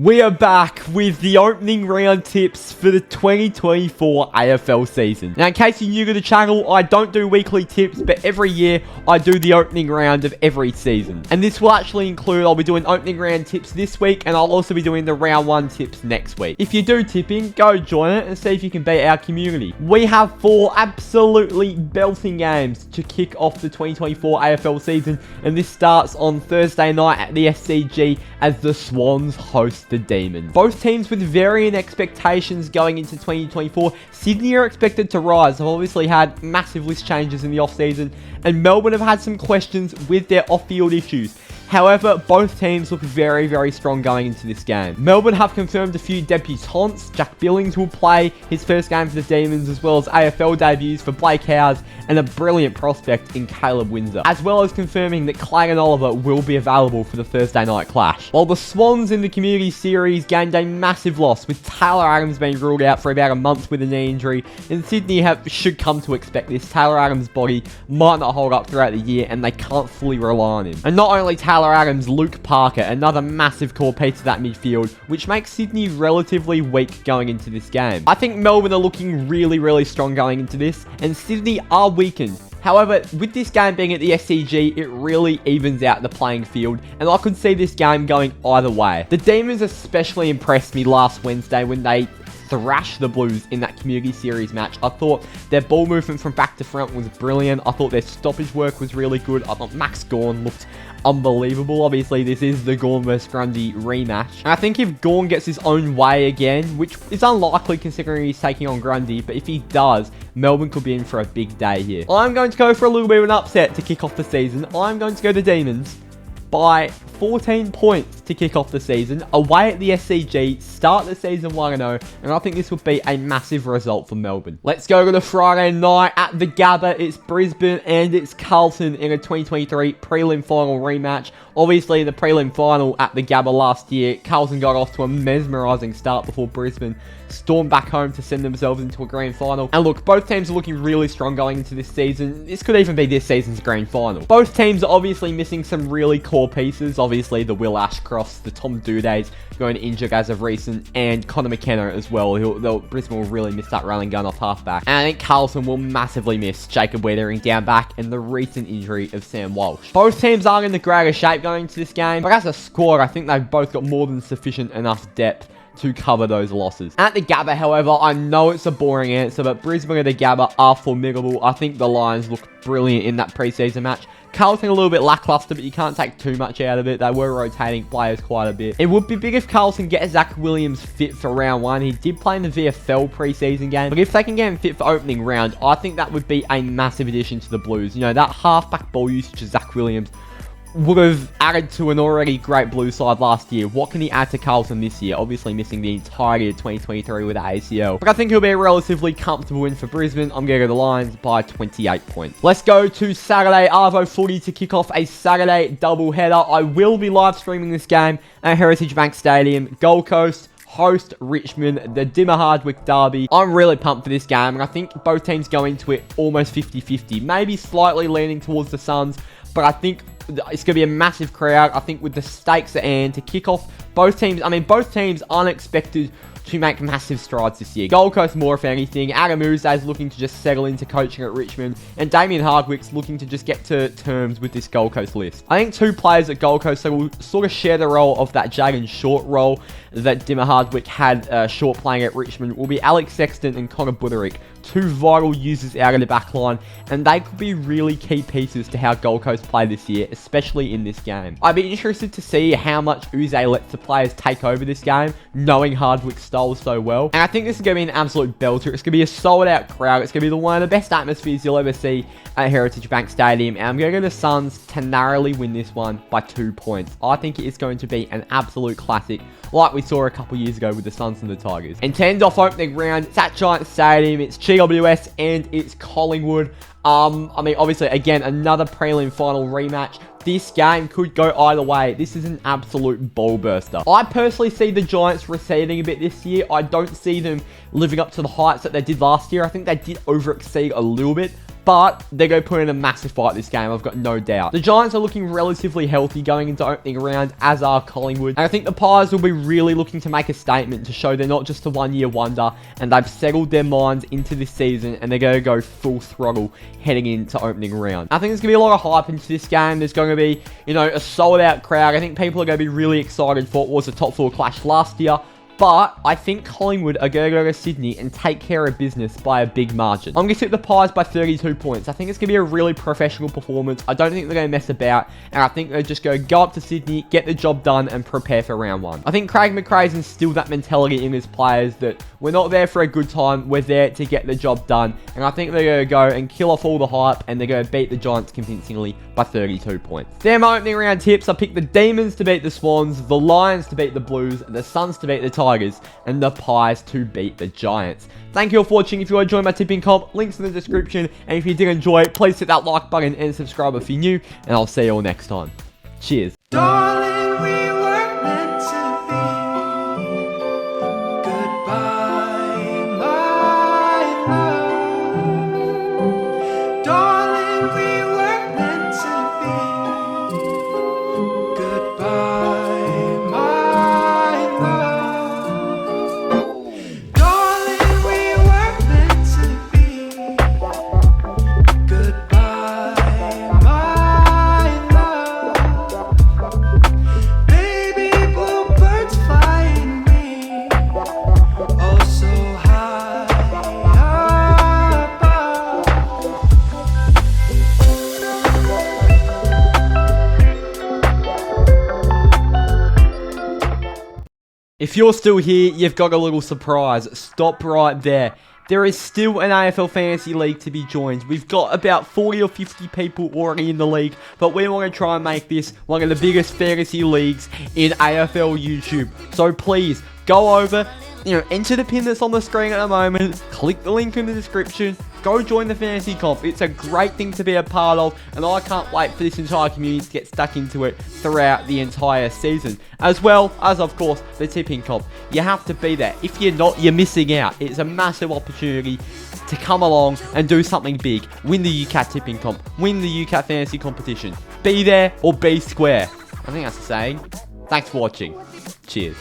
We are back with the opening round tips for the 2024 AFL season. Now, in case you're new to the channel, I don't do weekly tips, but every year I do the opening round of every season. And this will actually include, I'll be doing opening round tips this week, and I'll also be doing the round 1 tips next week. If you do tipping, go join it and see if you can beat our community. We have 4 absolutely belting games to kick off the 2024 AFL season, and this starts on Thursday night at the SCG as the Swans host the Demons. Both teams with varying expectations going into 2024. Sydney are expected to rise. They've obviously had massive list changes in the offseason, and Melbourne have had some questions with their off-field issues. However, both teams look very, very strong going into this game. Melbourne have confirmed a few debutants. Jack Billings will play his first game for the Demons, as well as AFL debuts for Blake Howes and a brilliant prospect in Caleb Windsor, as well as confirming that Clayton Oliver will be available for the Thursday night clash. While the Swans in the Community Series gained a massive loss, with Taylor Adams being ruled out for about a month with a knee injury, and Sydney should come to expect this. Taylor Adams' body might not hold up throughout the year, and they can't fully rely on him. And not only Taylor Adams, Luke Parker, another massive core piece of that midfield, which makes Sydney relatively weak going into this game. I think Melbourne are looking really, really strong going into this, and Sydney are weakened. However, with this game being at the SCG, it really evens out the playing field, and I could see this game going either way. The Demons especially impressed me last Wednesday when they thrashed the Blues in that Community Series match. I thought their ball movement from back to front was brilliant. I thought their stoppage work was really good. I thought Max Gawn looked unbelievable. Obviously, this is the Gawn vs Grundy rematch. And I think if Gawn gets his own way again, which is unlikely considering he's taking on Grundy, but if he does, Melbourne could be in for a big day here. I'm going to go for a little bit of an upset to kick off the season. I'm going to go to Demons by 14 points to kick off the season, away at the SCG, start the season 1-0, and I think this would be a massive result for Melbourne. Let's go to the Friday night at the Gabba. It's Brisbane and it's Carlton in a 2023 prelim final rematch. Obviously, the prelim final at the Gabba last year, Carlton got off to a mesmerising start before Brisbane stormed back home to send themselves into a grand final. And look, both teams are looking really strong going into this season. This could even be this season's grand final. Both teams are obviously missing some really core pieces. Obviously, the Will Ashcrofts, the Tom Dudays going injured as of recent, and Connor McKenna as well. Brisbane will really miss that running gun off halfback. And I think Carlton will massively miss Jacob Weathering down back and the recent injury of Sam Walsh. Both teams are in the greatest shape going into this game, but as a squad, I think they've both got more than sufficient enough depth to cover those losses. At the Gabba, however, I know it's a boring answer, but Brisbane at the Gabba are formidable. I think the Lions look brilliant in that preseason match. Carlton a little bit lackluster, but you can't take too much out of it. They were rotating players quite a bit. It would be big if Carlton get Zach Williams fit for round 1. He did play in the VFL preseason game, but if they can get him fit for opening round, I think that would be a massive addition to the Blues. You know, that halfback ball usage of Zach Williams would have added to an already great Blue side last year. What can he add to Carlton this year? Obviously missing the entirety of 2023 with the ACL. But I think he'll be a relatively comfortable win for Brisbane. I'm going to go to the Lions by 28 points. Let's go to Saturday Arvo footy to kick off a Saturday doubleheader. I will be live streaming this game at Heritage Bank Stadium. Gold Coast host Richmond, the Dimmer Hardwick derby. I'm really pumped for this game, and I think both teams go into it almost 50-50. Maybe slightly leaning towards the Suns, but I think it's going to be a massive crowd. I think with the stakes at hand to kick off both teams aren't expected to make massive strides this year. Gold Coast more if anything. Adam Uzday's looking to just settle into coaching at Richmond, and Damien Hardwick's looking to just get to terms with this Gold Coast list. I think 2 players at Gold Coast will sort of share the role of that Jaden Short role that Dimmer Hardwick had Short playing at Richmond will be Alex Sexton and Connor Buderick. 2 vital users out of the back line, and they could be really key pieces to how Gold Coast play this year, especially in this game. I'd be interested to see how much Uze lets the players take over this game, knowing Hardwick's style so well. And I think this is going to be an absolute belter. It's going to be a sold out crowd. It's going to be one of the best atmospheres you'll ever see at Heritage Bank Stadium, and I'm going to go to the Suns to narrowly win this one by 2 points. I think it is going to be an absolute classic, like we saw a couple years ago with the Suns and the Tigers. And to end off opening round, it's at Giant Stadium, it's GWS and it's Collingwood. Obviously, again, another prelim final rematch. This game could go either way. This is an absolute ball burster. I personally see the Giants receding a bit this year. I don't see them living up to the heights that they did last year. I think they did overexceed a little bit. but they're going to put in a massive fight this game, I've got no doubt. The Giants are looking relatively healthy going into opening round, as are Collingwood. And I think the Pies will be really looking to make a statement to show they're not just a one-year wonder, and they've settled their minds into this season, and they're going to go full throttle heading into opening round. I think there's going to be a lot of hype into this game. There's going to be, a sold-out crowd. I think people are going to be really excited for what was a top-4 clash last year. But I think Collingwood are going to go to Sydney and take care of business by a big margin. I'm going to tip the Pies by 32 points. I think it's going to be a really professional performance. I don't think they're going to mess about. And I think they're just going to go up to Sydney, get the job done, and prepare for round 1. I think Craig McRae's instilled that mentality in his players that we're not there for a good time. We're there to get the job done. And I think they're going to go and kill off all the hype. And they're going to beat the Giants convincingly by 32 points. They're my opening round tips. I picked the Demons to beat the Swans, the Lions to beat the Blues, the Suns to beat the Tigers, and the Pies to beat the Giants. Thank you all for watching. If you enjoyed my tipping comp, links in the description. And if you did enjoy it, please hit that like button and subscribe if you're new. And I'll see you all next time. Cheers. Darling, we were meant to be. Goodbye, my love. Darling, we were meant to be. Goodbye, my love. Darling, we were meant to be. Goodbye, my love. Baby bluebirds flying me, oh so high above. If you're still here, you've got a little surprise. Stop right there. There is still an AFL Fantasy League to be joined. We've got about 40 or 50 people already in the league, but we want to try and make this one of the biggest fantasy leagues in AFL YouTube. So please, go over, enter the pin that's on the screen at the moment, click the link in the description, go join the fantasy comp. It's a great thing to be a part of, and I can't wait for this entire community to get stuck into it throughout the entire season. As well as, of course, the tipping comp. You have to be there. If you're not, you're missing out. It's a massive opportunity to come along and do something big. Win the UCATT tipping comp. Win the UCATT fantasy competition. Be there or be square. I think that's the saying. Thanks for watching. Cheers.